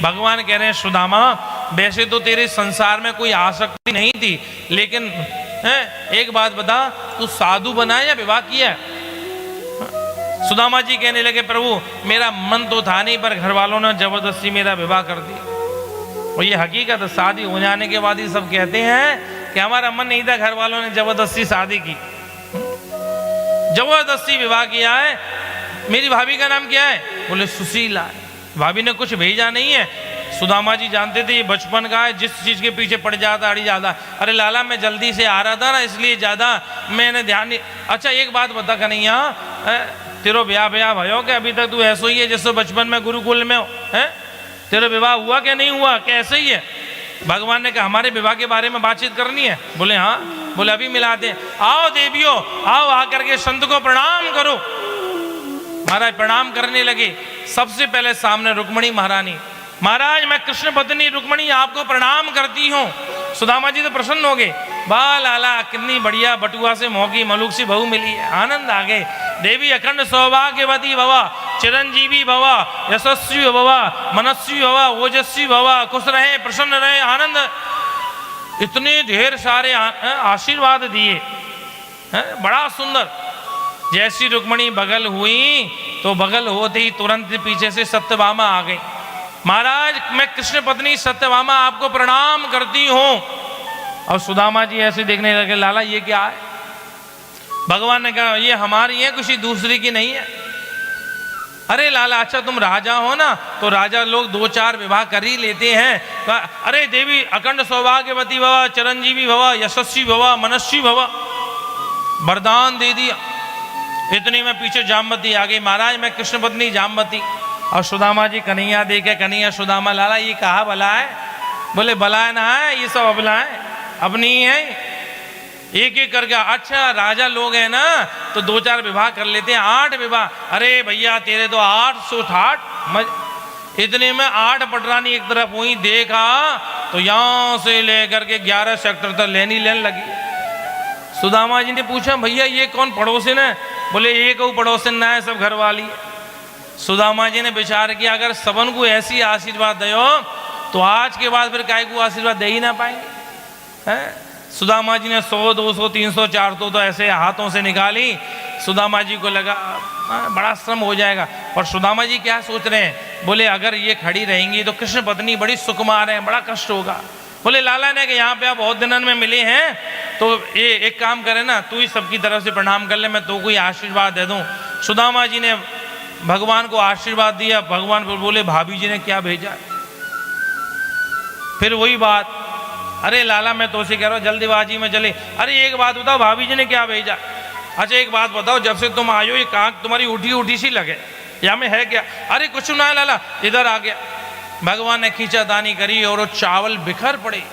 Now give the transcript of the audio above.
भगवान कह रहे हैं सुदामा, वैसे तो तेरे संसार में कोई आसक्ति नहीं थी, लेकिन एक बात बता, तू साधु बना या विवाह किया? सुदामा जी कहने लगे, प्रभु मेरा मन तो था नहीं, पर घर वालों ने जबरदस्ती मेरा विवाह कर दिया। और ये हकीकत है, शादी हो जाने के बाद ही सब कहते हैं कि हमारा मन नहीं था, घर वालों ने जबरदस्ती शादी की, जबरदस्ती विवाह किया है। मेरी भाभी का नाम क्या है? बोले सुशीला। भाभी ने कुछ भेजा नहीं है। सुदामा जी जानते थे ये बचपन का है, जिस चीज के पीछे पड़ जाता अड़ी ज्यादा। अरे लाला मैं जल्दी से आ रहा था ना, इसलिए ज्यादा मैंने ध्यान नहीं। अच्छा एक बात बता कन्हैया, तेरा ब्याह भयो कि अभी तक तू ऐसा ही है जैसे बचपन में गुरुकुल में हो? तेरा विवाह हुआ क्या नहीं हुआ, कैसे ही है? भगवान ने कहा हमारे विवाह के बारे में बातचीत करनी है। बोले हाँ। बोले अभी मिलाते हैं। आओ देवियों आओ, आकर के संत को प्रणाम करो। महाराज प्रणाम करने लगे। सबसे पहले सामने रुक्मणी महारानी, महाराज मैं कृष्ण पत्नी रुक्मणी आपको प्रणाम करती हूँ। सुदामा जी तो प्रसन्न हो गए, वाह लाला कितनी बढ़िया बटुआ से मोगी मलुक सी बहू मिली है, आनंद आ गए। देवी अखंड सौभाग्यवती भवा, चिरंजीवी भवा, यशस्वी भवा, मनस्वी भवा, ओजस्वी भवा, खुश रहे प्रसन्न रहे, आनंद। इतने ढेर सारे आशीर्वाद दिए, बड़ा सुंदर। जैसी रुक्मणी बगल हुई तो बगल होते ही तुरंत पीछे से सत्यभामा आ गई। महाराज मैं कृष्ण पत्नी सत्यभामा आपको प्रणाम करती हूं। और सुदामा जी ऐसे देखने लगे, लाला ये क्या है? भगवान ने कहा ये हमारी है, किसी दूसरी की नहीं है। अरे लाला अच्छा तुम राजा हो ना, तो राजा लोग 2-4 विवाह कर ही लेते हैं। अरे देवी अखंड सौभाग्यवती भवा, चिरंजीवी भवा, यशस्वी भवा, मनस्वी भवा, वरदान दे दिया। इतनी में पीछे जामवती आ गई, महाराज मैं कृष्ण पत्नी जामवती। और सुदामा जी कन्हैया देखे, कन्हैया सुदामा, लाला ये कहा भला है? बोले भला है ना है, ये सब अबला है, अपनी ही है। एक एक करके, अच्छा राजा लोग हैं ना तो 2-4 विवाह कर लेते हैं, 8 विवाह। अरे भैया तेरे तो 868। इतने में 8 पटरानी एक तरफ हुई, देखा तो यहां से लेकर के 11 सेक्टर तक लेनी लेन लगी। सुदामा जी ने पूछा भैया ये कौन पड़ोसन है? बोले एक पड़ोसन ना है, सब घर वाली। सुदामा जी ने विचार किया अगर सबन को ऐसी आशीर्वाद दो तो आज के बाद फिर काय को आशीर्वाद दे ही ना पाएंगे। सुदामा जी ने 100, 200, 300, 400 तो ऐसे हाथों से निकाली। सुदामा जी को लगा बड़ा श्रम हो जाएगा। और सुदामा जी क्या सोच रहे हैं? बोले अगर ये खड़ी रहेंगी तो कृष्ण पत्नी बड़ी सुकुमार है, बड़ा कष्ट होगा। बोले लाला ने कि यहाँ पे आप बहुत दिनों में मिले हैं तो ये एक काम करे ना, तू ही सबकी तरफ से प्रणाम कर ले, मैं तो कोई आशीर्वाद दे दूं। सुदामा जी ने भगवान को आशीर्वाद दिया। भगवान पर बोले भाभी जी ने क्या भेजा? फिर वही बात, अरे लाला मैं तो से कह रहा हूँ जल्दीबाजी में चले। अरे एक बात बताओ भाभी जी ने क्या भेजा? अच्छा एक बात बताओ जब से तुम आयो ये कांख तुम्हारी उठी उठी सी लगे, या में है क्या? अरे कुछ ना है लाला, इधर आ गया। भगवान ने खींचातानी करी और वो चावल बिखर पड़े।